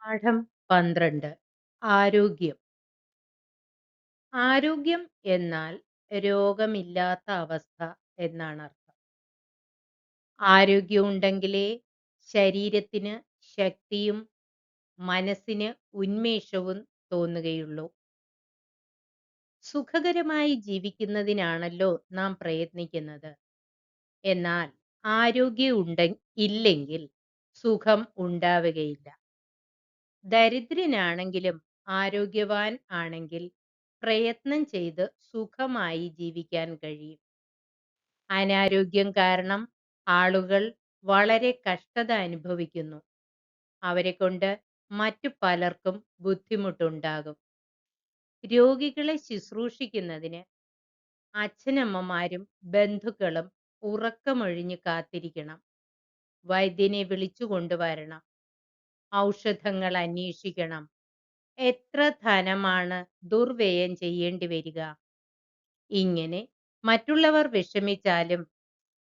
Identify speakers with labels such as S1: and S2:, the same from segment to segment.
S1: പാഠം 12. ആരോഗ്യം. ആരോഗ്യം എന്നാൽ രോഗമില്ലാത്ത അവസ്ഥ എന്നാണർത്ഥം. ആരോഗ്യമുണ്ടെങ്കിലേ ശരീരത്തിന് ശക്തിയും മനസ്സിന് ഉന്മേഷവും തോന്നുകയുള്ളൂ. സുഖകരമായി ജീവിക്കുന്നതിനാണല്ലോ നാം പ്രയത്നിക്കുന്നത്. എന്നാൽ ആരോഗ്യം ഇല്ലെങ്കിൽ സുഖം ഉണ്ടാവുകയില്ല. ദരിദ്രനാണെങ്കിലും ആരോഗ്യവാൻ ആണെങ്കിൽ പ്രയത്നം ചെയ്ത് സുഖമായി ജീവിക്കാൻ കഴിയും. അനാരോഗ്യം കാരണം ആളുകൾ വളരെ കഷ്ടത അനുഭവിക്കുന്നു. അവരെക്കൊണ്ട് മറ്റു പലർക്കും ബുദ്ധിമുട്ടുണ്ടാകും. രോഗികളെ ശുശ്രൂഷിക്കുന്നതിന് അച്ഛനമ്മമാരും ബന്ധുക്കളും ഉറക്കമൊഴിഞ്ഞ് കാത്തിരിക്കണം. വൈദ്യനെ വിളിച്ചു കൊണ്ടുവരണം. ഔഷധങ്ങൾ അന്വേഷിക്കണം. എത്ര ധനമാണ് ദുർവ്യയം ചെയ്യേണ്ടി വരിക. ഇങ്ങനെ മറ്റുള്ളവർ വിഷമിച്ചാലും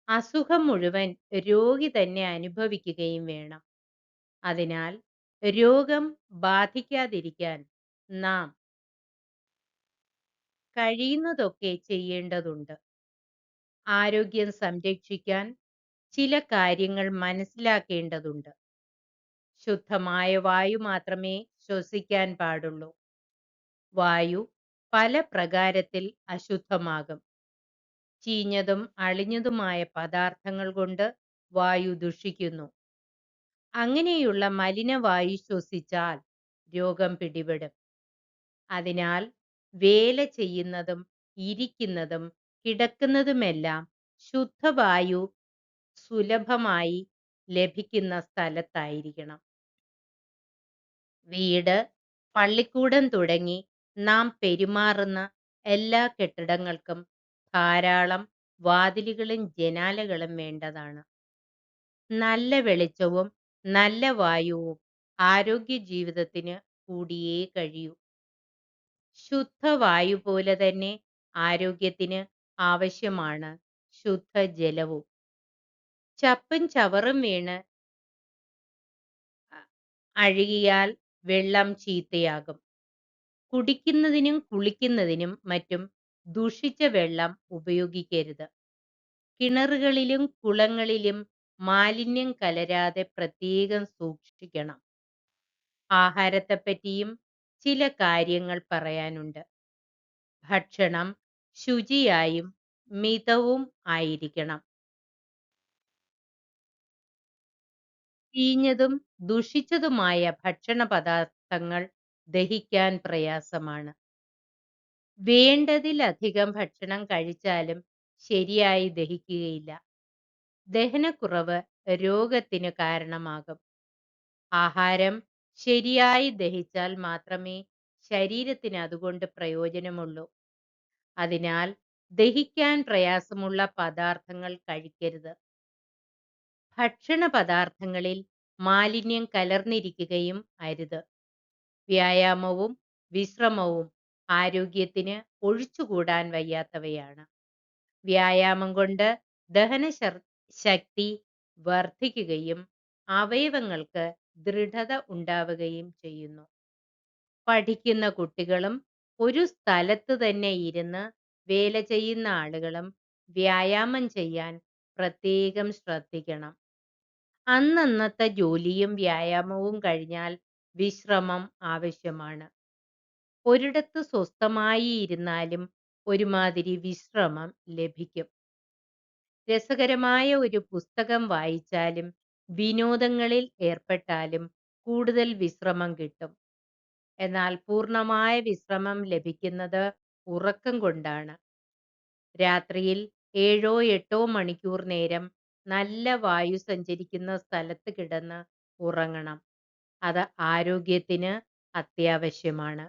S1: അസുഖം മുഴുവൻ രോഗി തന്നെ അനുഭവിക്കുകയും വേണം. അതിനാൽ രോഗം ബാധിക്കാതിരിക്കാൻ നാം കഴിയുന്നതൊക്കെ ചെയ്യേണ്ടതുണ്ട്. ആരോഗ്യം സംരക്ഷിക്കാൻ ചില കാര്യങ്ങൾ മനസ്സിലാക്കേണ്ടതുണ്ട്. ശുദ്ധമായ വായു മാത്രമേ ശ്വസിക്കാൻ പാടുള്ളൂ. വായു പല പ്രകാരത്തിൽ അശുദ്ധമാകും. ചീഞ്ഞതും അളിഞ്ഞതുമായ പദാർത്ഥങ്ങൾ കൊണ്ട് വായു ദുഷിക്കുന്നു. അങ്ങനെയുള്ള മലിനവായു ശ്വസിച്ചാൽ രോഗം പിടിപെടും. അതിനാൽ വേല ചെയ്യുന്നതും ഇരിക്കുന്നതും കിടക്കുന്നതുമെല്ലാം ശുദ്ധവായു സുലഭമായി ലഭിക്കുന്ന സ്ഥലത്തായിരിക്കണം. വീട്, പള്ളിക്കൂടം തുടങ്ങി നാം പെരുമാറുന്ന എല്ലാ കെട്ടിടങ്ങൾക്കും ധാരാളം വാതിലുകളും ജനാലകളും വേണ്ടതാണ്. നല്ല വെളിച്ചവും നല്ല വായുവും ആരോഗ്യ ജീവിതത്തിന് കൂടിയേ കഴിയൂ. ശുദ്ധവായു പോലെ തന്നെ ആരോഗ്യത്തിന് ആവശ്യമാണ് ശുദ്ധജലവും. ചപ്പും ചവറും വീണ് അഴുകിയാൽ വെള്ളം ചീത്തയാകും. കുടിക്കുന്നതിനും കുളിക്കുന്നതിനും മറ്റും ദുഷിച്ച വെള്ളം ഉപയോഗിക്കരുത്. കിണറുകളിലും കുളങ്ങളിലും മാലിന്യം കലരാതെ പ്രത്യേകം സൂക്ഷിക്കണം. ആഹാരത്തെപ്പറ്റിയും ചില കാര്യങ്ങൾ പറയാനുണ്ട്. ഭക്ഷണം ശുചിയായും മിതവും ആയിരിക്കണം. ചീഞ്ഞതും ദുഷിച്ചതുമായ ഭക്ഷണ പദാർത്ഥങ്ങൾ ദഹിക്കാൻ പ്രയാസമാണ്. വേണ്ടതിലധികം ഭക്ഷണം കഴിച്ചാലും ശരിയായി ദഹിക്കുകയില്ല. ദഹനക്കുറവ് രോഗത്തിന് കാരണമാകും. ആഹാരം ശരിയായി ദഹിച്ചാൽ മാത്രമേ ശരീരത്തിന് അതുകൊണ്ട് പ്രയോജനമുള്ളൂ. അതിനാൽ ദഹിക്കാൻ പ്രയാസമുള്ള പദാർത്ഥങ്ങൾ കഴിക്കരുത്. ഭക്ഷണ പദാർത്ഥങ്ങളിൽ മാലിന്യം കലർന്നിരിക്കുകയും അരുത്. വ്യായാമവും വിശ്രമവും ആരോഗ്യത്തിന് ഒഴിച്ചുകൂടാൻ വയ്യാത്തവയാണ്. വ്യായാമം കൊണ്ട് ശക്തി വർദ്ധിക്കുകയും അവയവങ്ങൾക്ക് ദൃഢത ഉണ്ടാവുകയും ചെയ്യുന്നു. പഠിക്കുന്ന കുട്ടികളും ഒരു സ്ഥലത്ത് തന്നെ ഇരുന്ന് വേല ചെയ്യുന്ന ആളുകളും വ്യായാമം ചെയ്യാൻ പ്രത്യേകം ശ്രദ്ധിക്കണം. അന്നന്നത്തെ ജോലിയും വ്യായാമവും കഴിഞ്ഞാൽ വിശ്രമം ആവശ്യമാണ്. ഒരിടത്ത് സ്വസ്ഥമായി ഇരുന്നാലും ഒരുമാതിരി വിശ്രമം ലഭിക്കും. രസകരമായ ഒരു പുസ്തകം വായിച്ചാലും വിനോദങ്ങളിൽ ഏർപ്പെട്ടാലും കൂടുതൽ വിശ്രമം കിട്ടും. എന്നാൽ പൂർണ്ണമായ വിശ്രമം ലഭിക്കുന്നത് ഉറക്കം കൊണ്ടാണ്. രാത്രിയിൽ 7-8 മണിക്കൂർ നേരം നല്ല വായു സഞ്ചരിക്കുന്ന സ്ഥലത്ത് കിടന്ന് ഉറങ്ങണം. അത് ആരോഗ്യത്തിന് അത്യാവശ്യമാണ്.